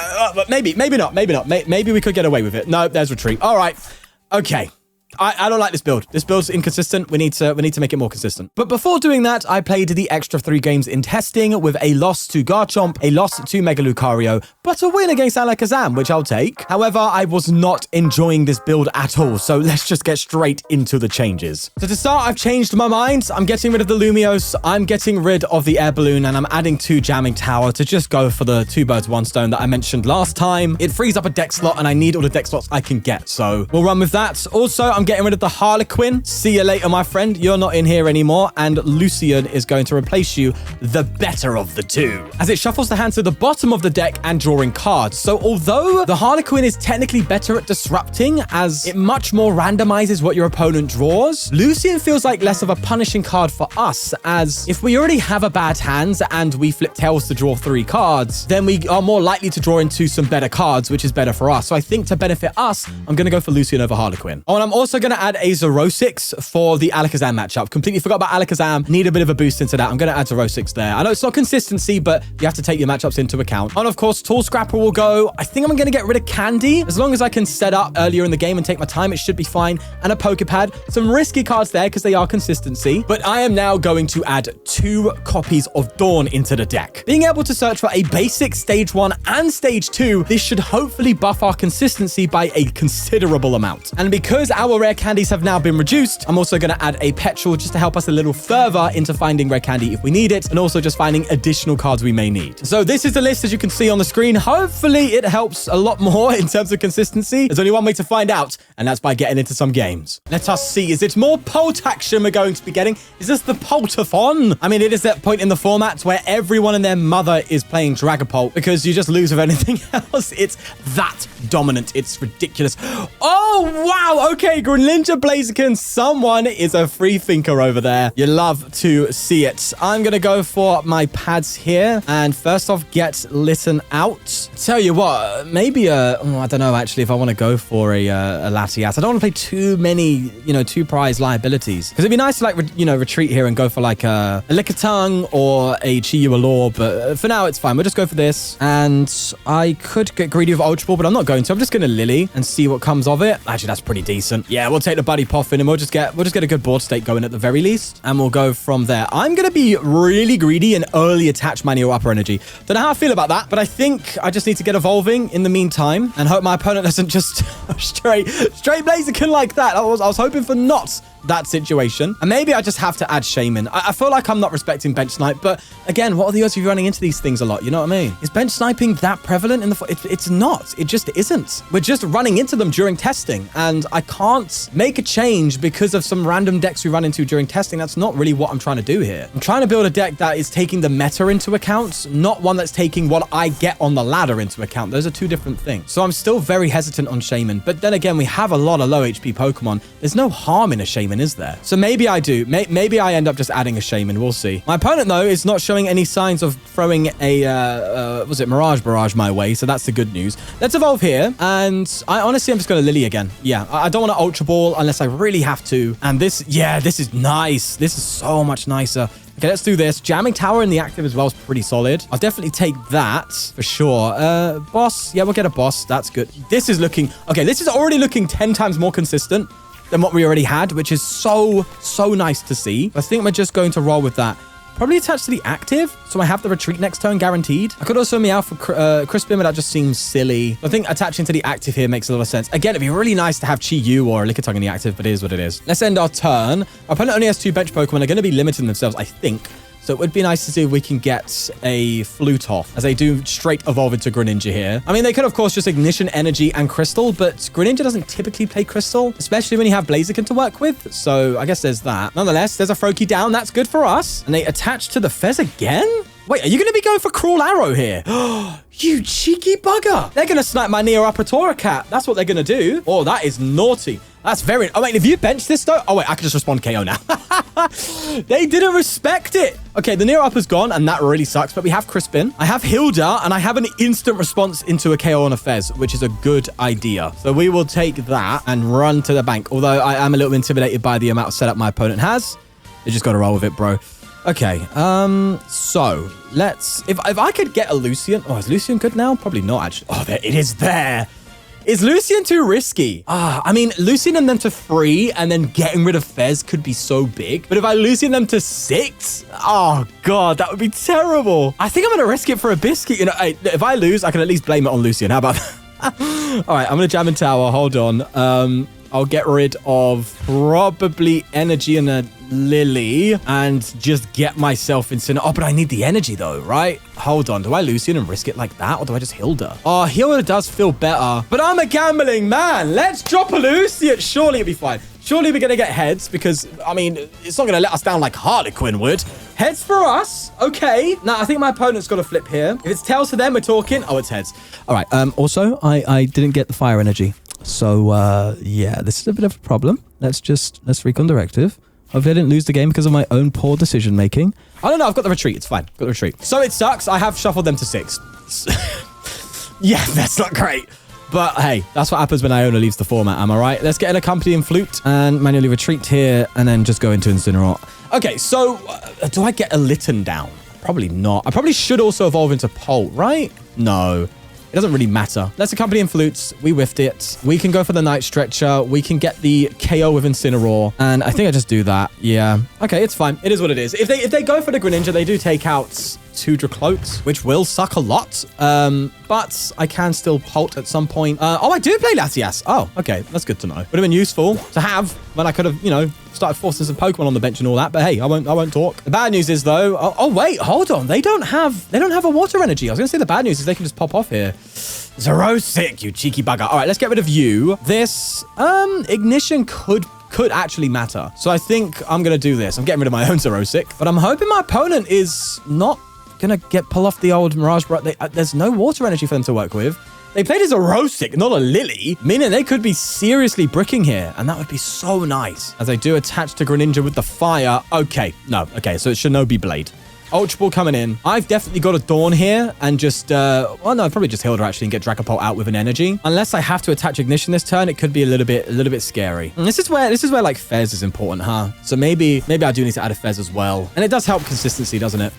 maybe not. Maybe we could get away with it. No, there's retreat. All right. Okay. I don't like this build. This build's inconsistent. We need to make it more consistent. But before doing that, I played the extra 3 games in testing with a loss to Garchomp, a loss to Mega Lucario, but a win against Alakazam, which I'll take. However, I was not enjoying this build at all, so let's just get straight into the changes. So to start, I've changed my mind. I'm getting rid of the Lumiose, I'm getting rid of the Air Balloon, and I'm adding 2 Jamming Tower to just go for the 2 birds, 1 stone that I mentioned last time. It frees up a deck slot, and I need all the deck slots I can get, so we'll run with that. Also, I'm getting rid of the Harlequin. See you later, my friend. You're not in here anymore. And Lucian is going to replace you, the better of the 2. As it shuffles the hand to the bottom of the deck and drawing cards. So although the Harlequin is technically better at disrupting, as it much more randomizes what your opponent draws, Lucian feels like less of a punishing card for us, as if we already have a bad hand and we flip tails to draw 3 cards, then we are more likely to draw into some better cards, which is better for us. So I think to benefit us, I'm going to go for Lucian over Harlequin. Oh, and I'm also going to add a Zerosix for the Alakazam matchup. Completely forgot about Alakazam. Need a bit of a boost into that. I'm going to add Zerosix there. I know it's not consistency, but you have to take your matchups into account. And of course, Tool Scrapper will go. I think I'm going to get rid of Candy. As long as I can set up earlier in the game and take my time, it should be fine. And a Poké Pad. Some risky cards there because they are consistency. But I am now going to add 2 copies of Dawn into the deck. Being able to search for a basic stage 1 and stage 2, this should hopefully buff our consistency by a considerable amount. And because our rare candies have now been reduced, I'm also going to add a Petrol just to help us a little further into finding rare candy if we need it, and also just finding additional cards we may need. So this is the list as you can see on the screen. Hopefully it helps a lot more in terms of consistency. There's only one way to find out, and that's by getting into some games. Let us see. Is it more Polt action we're going to be getting? Is this the Poltathon? I mean, it is that point in the format where everyone and their mother is playing Dragapult because you just lose with anything else. It's that dominant. It's ridiculous. Oh, wow. Okay, Greninja Blaziken. Someone is a free thinker over there. You love to see it. I'm going to go for my pads here. And first off, get Litten out. Tell you what, maybe I don't know actually if I want to go for a Latias. I don't want to play too many, 2 prize liabilities. Because it'd be nice to retreat here and go for like a Lickitung or a Chi-Yu Allure. But for now, it's fine. We'll just go for this. And I could get greedy with Ultra Ball, but I'm not going to. I'm just going to Lillie and see what comes of it. Actually, that's pretty decent. Yeah, we'll take the Buddy Poffin and we'll just get a good board state going at the very least. And we'll go from there. I'm going to be really greedy and early attach my Neo Upper Energy. Don't know how I feel about that, but I think I just need to get evolving in the meantime and hope my opponent doesn't just straight Blaziken like that. I was hoping for not that situation. And maybe I just have to add Shaman. I feel like I'm not respecting bench snipe, but again, what are the odds of you running into these things a lot? You know what I mean? Is bench sniping that prevalent in the... It's not. It just isn't. We're just running into them during testing, and I can't make a change because of some random decks we run into during testing. That's not really what I'm trying to do here. I'm trying to build a deck that is taking the meta into account, not one that's taking what I get on the ladder into account. Those are two different things. So I'm still very hesitant on Shaman, but then again, we have a lot of low HP Pokemon. There's no harm in a Shaman, is there? So maybe I do. Maybe I end up just adding a Shaman. We'll see. My opponent, though, is not showing any signs of throwing a, was it Mirage Barrage my way? So that's the good news. Let's evolve here. And I'm just going to Lillie again. Yeah, I don't want to Ultra Ball unless I really have to. And this, yeah, this is nice. This is so much nicer. Okay, let's do this. Jamming Tower in the active as well is pretty solid. I'll definitely take that for sure. Boss. Yeah, we'll get a boss. That's good. This is looking... Okay, this is already looking 10 times more consistent than what we already had, which is so nice to see. I think we're just going to roll with that. Probably attached to the active, so I have the retreat next turn guaranteed. I could also Meowth for Crispin, but that just seems silly. I think attaching to the active here makes a lot of sense. Again, it'd be really nice to have Chi-Yu or Lickitung in the active, but it is what it is. Let's end our turn. Our opponent only has 2 bench Pokemon. They're going to be limiting themselves, I think. So it would be nice to see if we can get a Flute off, as they do straight evolve into Greninja here. I mean, they could, of course, just Ignition Energy and Crystal, but Greninja doesn't typically play Crystal, especially when you have Blaziken to work with. So I guess there's that. Nonetheless, there's a Froakie down. That's good for us. And they attach to the Fez again? Wait, are you going to be going for Cruel Arrow here? You cheeky bugger. They're going to snipe my Neo Upper Torracat. That's what they're going to do. Oh, that is naughty. That's very... Oh, wait, if you bench this, though... Oh, wait, I can just respond KO now. They didn't respect it. Okay, the Neo Upper's gone, and that really sucks. But we have Crispin. I have Hilda, and I have an instant response into a KO on a Fez, which is a good idea. So we will take that and run to the bank. Although I am a little intimidated by the amount of setup my opponent has. You just got to roll with it, bro. Okay, so let's... If I could get a Lucian... Oh, is Lucian good now? Probably not, actually. Oh, there it is there. Is Lucian too risky? I mean, Lucian them to 3 and then getting rid of Fez could be so big. But if I Lucian them to 6, oh God, that would be terrible. I think I'm going to risk it for a biscuit. You know, if I lose, I can at least blame it on Lucian. How about that? All right, I'm going to Jamming Tower. Hold on. I'll get rid of probably Energy and a Lillie and just get myself Incineroar. Oh, but I need the energy though, right? Hold on. Do I Lucian and risk it like that? Or do I just Hilda? Oh, Hilda does feel better. But I'm a gambling man. Let's drop a Lucian. Surely it'll be fine. Surely we're going to get heads because, I mean, it's not going to let us down like Harlequin would. Heads for us. Okay. Now, I think my opponent's got to flip here. If it's tails for them, we're talking. Oh, it's heads. All right. Also, I didn't get the fire energy. So, yeah, this is a bit of a problem. Let's recon directive. Hopefully I didn't lose the game because of my own poor decision making. I don't know. I've got the retreat. It's fine. Got the retreat. So it sucks. I have shuffled them to 6. Yeah, that's not great. But hey, that's what happens when Iona leaves the format. Am I right? Let's get an Accompanying Flute and manually retreat here and then just go into Incineroar. Okay, so do I get a Litten down? Probably not. I probably should also evolve into Polt, right? No. It doesn't really matter. Let's Accompanying Flutes. We whiffed it. We can go for the Night Stretcher. We can get the KO with Incineroar. And I think I just do that. Yeah. Okay, it's fine. It is what it is. If they go for the Greninja, they do take out 2 Drakloaks, which will suck a lot. But I can still Polt at some point. Oh, I do play Latias. Oh, okay. That's good to know. Would have been useful to have when I could have, you know, started forcing some Pokemon on the bench and all that. But hey, I won't talk. The bad news is though, oh wait, hold on. They don't have a water energy. I was gonna say the bad news is they can just pop off here. Zerosic, you cheeky bugger. All right, let's get rid of you. This Ignition could actually matter. So I think I'm gonna do this. I'm getting rid of my own Zerosic, but I'm hoping my opponent is not gonna pull off the old Mirage. There's no water energy for them to work with. They played as a Rosic, not a Lillie, meaning they could be seriously bricking here, and that would be so nice. As I do attach to Greninja with the fire. Okay, no, okay, so it's Shinobi Blade. Ultra Ball coming in. I've definitely got a Dawn here and just, well, no, probably just Hilda actually and get Dragapult out with an energy. Unless I have to attach Ignition this turn, it could be a little bit scary. And this is where like Fez is important, huh? So maybe I do need to add a Fez as well. And it does help consistency, doesn't it?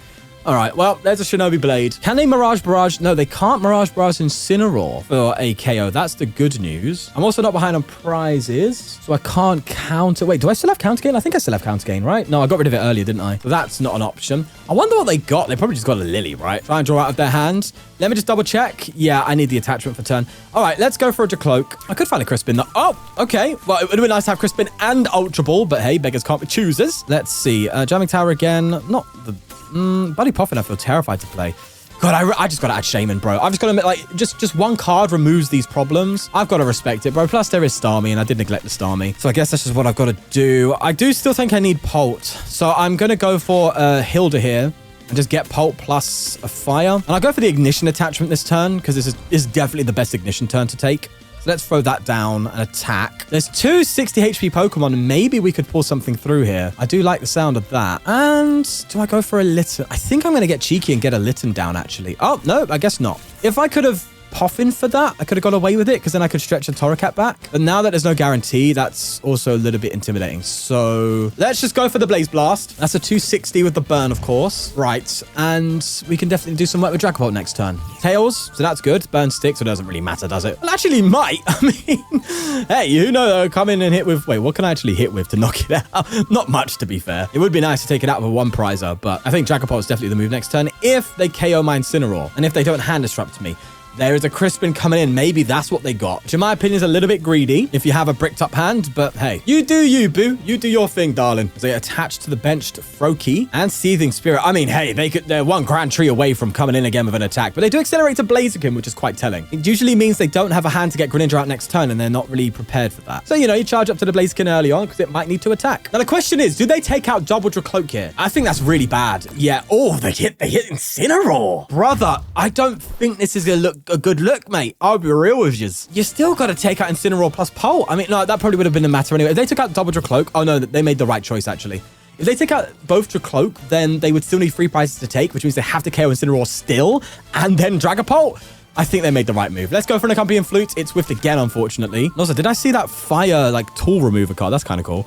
All right, well, there's a Shinobi Blade. Can they Mirage Barrage? No, they can't Mirage Barrage Incineroar for a KO. That's the good news. I'm also not behind on prizes, so I can't counter. Wait, do I still have counter gain? I think I still have counter gain, right? No, I got rid of it earlier, didn't I? So that's not an option. I wonder what they got. They probably just got a Lillie, right? Try and draw out of their hand. Let me just double check. Yeah, I need the attachment for turn. All right, let's go for a Drakloak. I could find a Crispin though. Oh, okay. Well, it would have been nice to have Crispin and Ultra Ball, but hey, beggars can't be choosers. Let's see. Jamming Tower again. Not the... Buddy Poffin, I feel terrified to play. God, I just got to add Shaman, bro. I've just got to admit, like, just one card removes these problems. I've got to respect it, bro. Plus, there is Starmie, and I did neglect the Starmie. So I guess that's just what I've got to do. I do still think I need Pult. So I'm going to go for Hilda here and just get Pult plus a fire. And I'll go for the Ignition attachment this turn, because this is definitely the best Ignition turn to take. So let's throw that down and attack. There's 2 60 HP Pokemon. Maybe we could pull something through here. I do like the sound of that. And do I go for a Litten? I think I'm going to get cheeky and get a Litten down, actually. Oh, no, I guess not. If I could have Poffin for that, I could have got away with it because then I could stretch a Torracat back. But now that there's no guarantee, that's also a little bit intimidating. So let's just go for the Blaze Blast. That's a 260 with the burn, of course. Right. And we can definitely do some work with Dragapult next turn. Tails. So that's good. Burn sticks. So it doesn't really matter, does it? Well, actually might. I mean, hey, you know, come in and hit with... Wait, what can I actually hit with to knock it out? Not much, to be fair. It would be nice to take it out with a one prizer, but I think Dragapult is definitely the move next turn if they KO my Incineroar and if they don't hand disrupt me. There is a Crispin coming in. Maybe that's what they got, which in my opinion is a little bit greedy if you have a bricked up hand, but hey, you do you, boo. You do your thing, darling. As they attach to the benched Froakie and Seething Spirit. I mean, hey, they're one grand tree away from coming in again with an attack, but they do accelerate to Blaziken, which is quite telling. It usually means they don't have a hand to get Greninja out next turn and they're not really prepared for that. So, you know, you charge up to the Blaziken early on because it might need to attack. Now, the question is, do they take out double Drakloak here? I think that's really bad. Yeah. Oh, they hit Incineroar. Brother, I don't think this is a good look, mate. I'll be real with you. You still got to take out Incineroar plus Pult. I mean, no, that probably would have been the matter anyway. If they took out double Drakloak, oh no, they made the right choice actually. If they take out both Drakloak, then they would still need 3 prizes to take, which means they have to KO Incineroar still, and then Dragapult. I think they made the right move. Let's go for an Accompanying Flute. It's Swift again, unfortunately. And also, did I see that fire, like, tool remover card? That's kind of cool.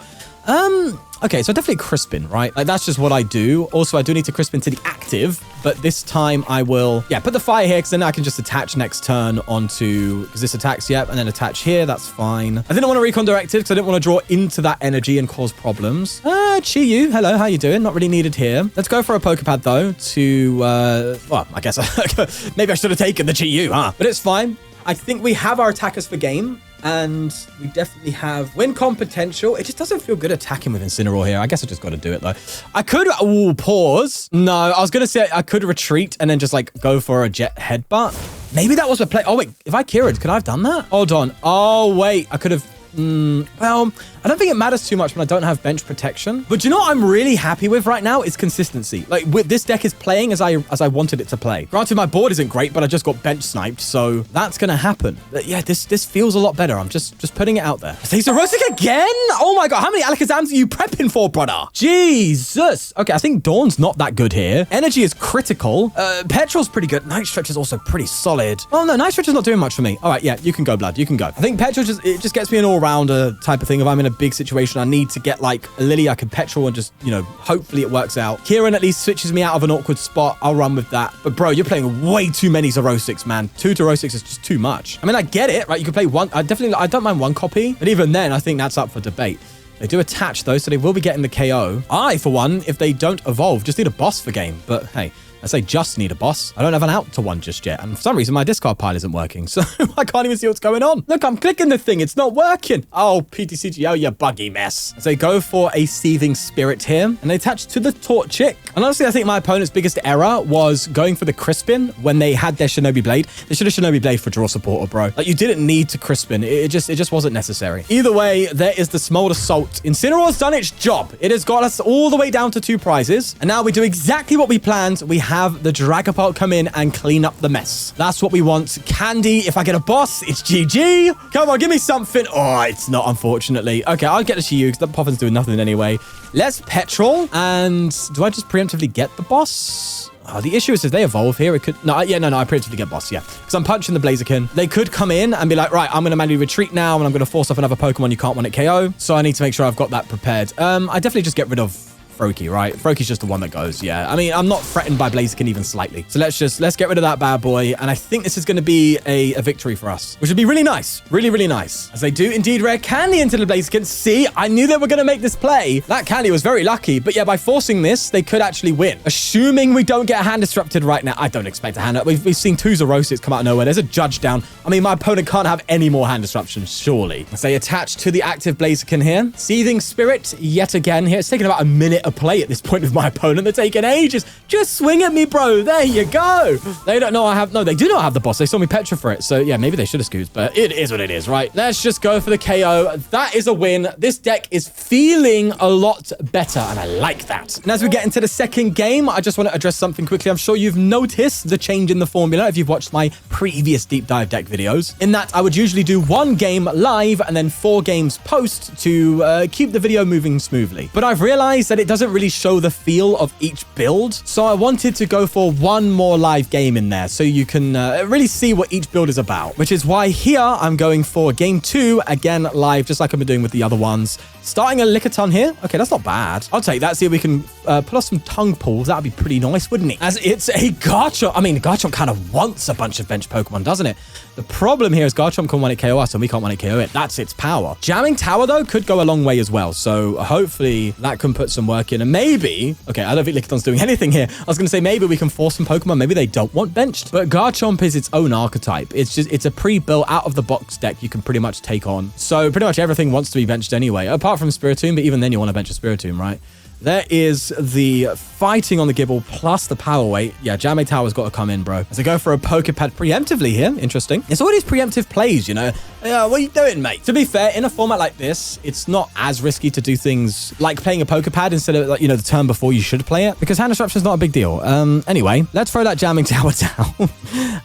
Okay, so definitely Crispin, right? Like, that's just what I do. Also, I do need to Crispin to the active, but this time I will, yeah, put the fire here because then I can just attach next turn onto, because this attacks, yep, and then attach here. That's fine. I didn't want to Recon Directive because I didn't want to draw into that energy and cause problems. Chi-Yu, hello, how you doing? Not really needed here. Let's go for a Poké Pad, though, to, well, I guess maybe I should have taken the Chi-Yu, huh? But it's fine. I think we have our attackers for game. And we definitely have win-con potential. It just doesn't feel good attacking with Incineroar here. I guess I just got to do it, though. I could... Ooh, pause. No, I was going to say I could retreat and then just, like, go for a jet headbutt. Maybe that was a play. Oh, wait. If I Kieran, could I have done that? Hold on. Oh, wait. I could have... well, I don't think it matters too much when I don't have bench protection. But you know what I'm really happy with right now is consistency. Like, this deck is playing as I wanted it to play. Granted, my board isn't great, but I just got bench sniped, so that's gonna happen. But yeah, this feels a lot better. I'm just putting it out there. Fezandipiti again? Oh my god, how many Alakazams are you prepping for, brother? Jesus. Okay, I think Dawn's not that good here. Energy is critical. Petrol's pretty good. Night Stretcher's also pretty solid. Oh no, Night Stretcher's not doing much for me. All right, yeah, you can go, blood. You can go. I think Petrol just gets me an all-rounder type of thing. If I'm in a big situation, I need to get like a Lillie, I can Petrol and just, you know, hopefully it works out. Kieran at least switches me out of an awkward spot. I'll run with that. But bro, you're playing way too many Zerosics, man. 2 Zerosics is just too much. I mean, I get it, right? You can play one. I don't mind one copy, but even then, I think that's up for debate. They do attach though, so they will be getting the KO. I, for one, if they don't evolve, just need a boss for game. But hey, I say just need a boss. I don't have an out to one just yet. And for some reason, my discard pile isn't working. So I can't even see what's going on. Look, I'm clicking the thing. It's not working. Oh, PTCG. Oh, you buggy mess. So they go for a Seething Spirit here. And they attach to the Torchic. And honestly, I think my opponent's biggest error was going for the Crispin when they had their Shinobi Blade. They should have Shinobi Blade for Draw Supporter, bro. Like, you didn't need to Crispin. It just wasn't necessary. Either way, there is the Smolder Salt. Incineroar's done its job. It has got us all the way down to 2 prizes. And now we do exactly what we planned. We have the Dragapult come in and clean up the mess. That's what we want. Candy, if I get a boss, it's GG. Come on, give me something. Oh, it's not, unfortunately. Okay, I'll get the Chi-Yu because that Poffin's doing nothing anyway. Let's Petrol. And do I just preemptively get the boss? Oh, the issue is if they evolve here, it could... No, I preemptively get boss, yeah. Because I'm punching the Blaziken. They could come in and be like, right, I'm going to manually retreat now, and I'm going to force off another Pokemon you can't want it KO. So I need to make sure I've got that prepared. I definitely just get rid of Froakie, right? Froakie's just the one that goes, yeah. I mean, I'm not threatened by Blaziken even slightly. So let's get rid of that bad boy. And I think this is going to be a victory for us, which would be really nice. Really, really nice. As they do indeed rare candy into the Blaziken. See, I knew they were going to make this play. That candy was very lucky. But yeah, by forcing this, they could actually win. Assuming we don't get a hand disrupted right now. I don't expect a hand. We've seen two Zeroses come out of nowhere. There's a Judge down. I mean, my opponent can't have any more hand disruptions, surely. As they attach to the active Blaziken here. Seething Spirit yet again here. It's taking about a minute of play at this point with my opponent. They're taking ages. Just swing at me, bro. There you go. They don't know I have... No, they do not have the boss. They saw me Petra for it. So yeah, maybe they should have scooped, but it is what it is, right? Let's just go for the KO. That is a win. This deck is feeling a lot better, and I like that. And as we get into the second game, I just want to address something quickly. I'm sure you've noticed the change in the formula if you've watched my previous deep dive deck videos. In that, I would usually do 1 game live and then 4 games post to keep the video moving smoothly. But I've realized that it doesn't really show the feel of each build. So I wanted to go for 1 more live game in there so you can really see what each build is about, which is why here I'm going for game 2 again live, just like I've been doing with the other ones. Starting a Lickitung here. Okay, that's not bad. I'll take that. See if we can pull off some tongue pulls. That'd be pretty nice, wouldn't it? As it's a Garchomp. I mean, Garchomp kind of wants a bunch of bench Pokemon, doesn't it? The problem here is Garchomp can 1-hit KO us and we can't 1-hit KO it. That's its power. Jamming Tower, though, could go a long way as well. So hopefully that can put some work in. And maybe... Okay, I don't think Licktung's doing anything here. I was going to say maybe we can force some Pokemon. Maybe they don't want benched. But Garchomp is its own archetype. It's a pre-built out-of-the-box deck you can pretty much take on. So pretty much everything wants to be benched anyway, apart from Spiritomb, but even then you want to bench a Spiritomb, right? There is the fighting on the Gibble plus the power weight. Yeah, Jamming Tower's got to come in, bro. As I go for a Poké Pad preemptively here. Interesting. It's all these preemptive plays, you know. What are you doing, mate? To be fair, in a format like this, it's not as risky to do things like playing a Poké Pad instead of, like, you know, the turn before you should play it, because hand disruption is not a big deal. Anyway, let's throw that Jamming Tower down.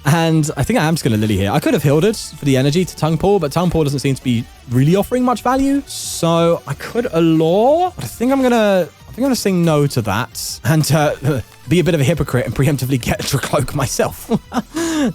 And I think I am just going to Lillie here. I could have Hilded for the energy to Tongue Pull, but Tongue Pull doesn't seem to be really offering much value. So I could Allure, but I think I'm going to say no to that and be a bit of a hypocrite and preemptively get Drakloak myself.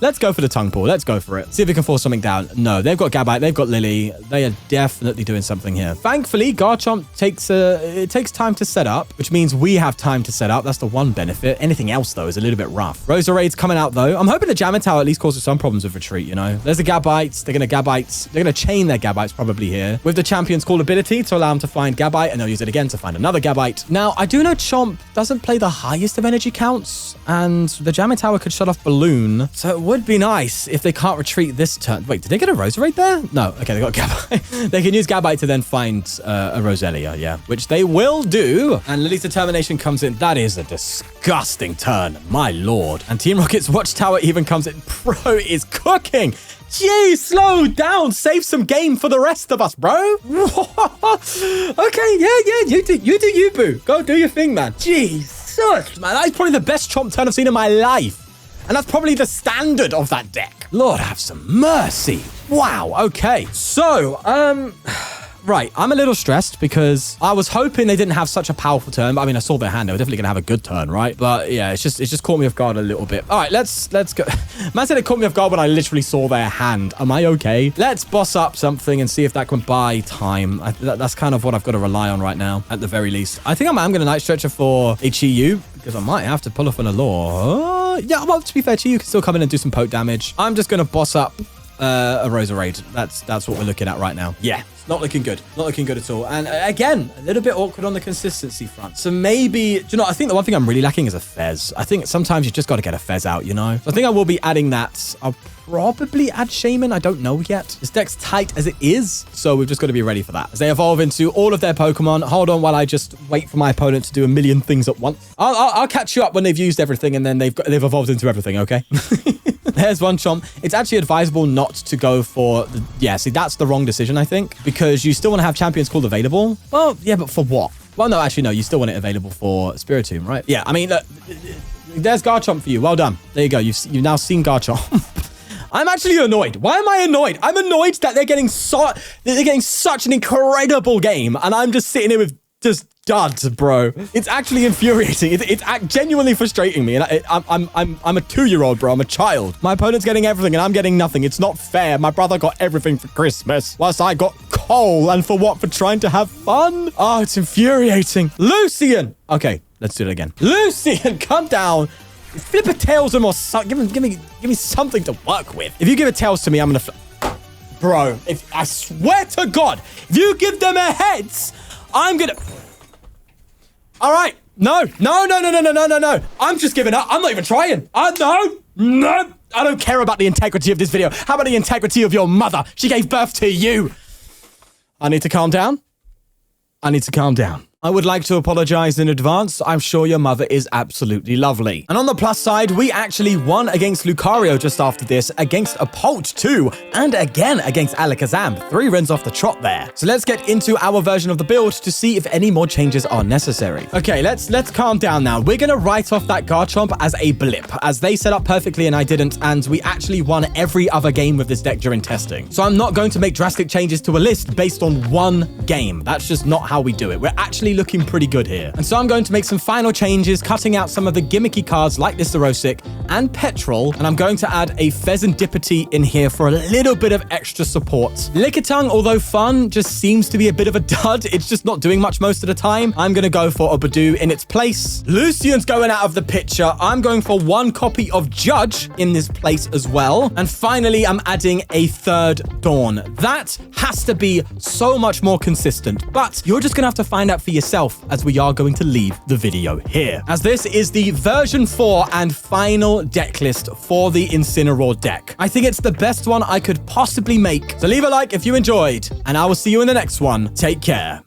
Let's go for the Tongue Pull. Let's go for it. See if we can force something down. No, they've got Gabite. They've got Lillie. They are definitely doing something here. Thankfully, Garchomp takes time to set up, which means we have time to set up. That's the one benefit. Anything else, though, is a little bit rough. Roserade's coming out, though. I'm hoping the Jamming Tower at least causes some problems with retreat, you know? There's the Gabites. They're going to chain their Gabites probably here with the Champion's Call ability to allow them to find Gabite, and they'll use it again to find another Gabite. Now, I do know Chomp doesn't play the highest of energy counts, and the Jamming Tower could shut off Balloon, so it would be nice if they can't retreat this turn. Wait, did they get a Roserade there? No. Okay, they got Gabite. They can use Gabite to then find a Roselia, yeah, which they will do. And Lillie's Determination comes in. That is a disgusting turn, my lord. And Team Rocket's Watchtower even comes in. Bro is cooking. Jeez, slow down. Save some game for the rest of us, bro. Okay, yeah, you do you, boo. Go do your thing, man. Jesus, man, that is probably the best Chomp turn I've seen in my life. And that's probably the standard of that deck. Lord have some mercy. Wow, okay. So, right, I'm a little stressed because I was hoping they didn't have such a powerful turn. But I mean, I saw their hand. They were definitely going to have a good turn, right? But yeah, it's just caught me off guard a little bit. All right, let's go. Man said it caught me off guard when I literally saw their hand. Am I okay? Let's boss up something and see if that can buy time. That's kind of what I've got to rely on right now, at the very least. I think I'm going to Night Stretcher for a Chi-Yu because I might have to pull off an Allure. Yeah, well, to be fair, Chi-Yu can still come in and do some poke damage. I'm just going to boss up a Roserade. That's what we're looking at right now. Yeah. Not looking good. Not looking good at all. And again, a little bit awkward on the consistency front. So maybe, do you know, I think the one thing I'm really lacking is a Fez. I think sometimes you just got to get a Fez out, you know? So I think I will be adding that. I'll probably add Shaman. I don't know yet. This deck's tight as it is, so we've just got to be ready for that. As they evolve into all of their Pokemon. Hold on while I just wait for my opponent to do a million things at once. I'll catch you up when they've used everything and then they've evolved into everything, okay? There's one Chomp. It's actually advisable not to go for the... Yeah, see, that's the wrong decision, I think, because you still want to have Champions Called available. Well, yeah, but for what? Well, no, actually, no. You still want it available for Spiritomb, right? Yeah, I mean, look, there's Garchomp for you. Well done. There you go. You've now seen Garchomp. I'm actually annoyed. Why am I annoyed? I'm annoyed that they're getting such an incredible game, and I'm just sitting here with just dud, bro. It's actually infuriating. It's genuinely frustrating me. And I'm a 2-year-old, bro. I'm a child. My opponent's getting everything and I'm getting nothing. It's not fair. My brother got everything for Christmas, whilst I got coal. And for what? For trying to have fun? Oh, it's infuriating. Lucian. Okay, let's do it again. Lucian, come down. Flip a tails him or something. Give me something to work with. If you give a tails to me, I'm gonna bro, if I swear to God, if you give them a heads, I'm gonna. All right. No. I'm just giving up. I'm not even trying. No. I don't care about the integrity of this video. How about the integrity of your mother? She gave birth to you. I need to calm down. I would like to apologize in advance. I'm sure your mother is absolutely lovely. And on the plus side, we actually won against Lucario just after this, against a Polt too, and again against Alakazam. 3 runs off the trot there. So let's get into our version of the build to see if any more changes are necessary. Okay, let's calm down now. We're gonna write off that Garchomp as a blip, as they set up perfectly and I didn't, and we actually won every other game with this deck during testing. So I'm not going to make drastic changes to a list based on one game. That's just not how we do it. We're actually looking pretty good here. And so I'm going to make some final changes, cutting out some of the gimmicky cards like this Erosic and Petrol, and I'm going to add a Fezandipiti in here for a little bit of extra support. Lickitung, although fun, just seems to be a bit of a dud. It's just not doing much most of the time. I'm going to go for a Budew in its place. Lucian's going out of the picture. I'm going for 1 copy of Judge in this place as well. And finally, I'm adding a 3rd Dawn. That has to be so much more consistent, but you're just going to have to find out for yourself, as we are going to leave the video here, as this is the version 4 and final deck list for the Incineroar deck. I think it's the best one I could possibly make. So leave a like if you enjoyed, and I will see you in the next one. Take care.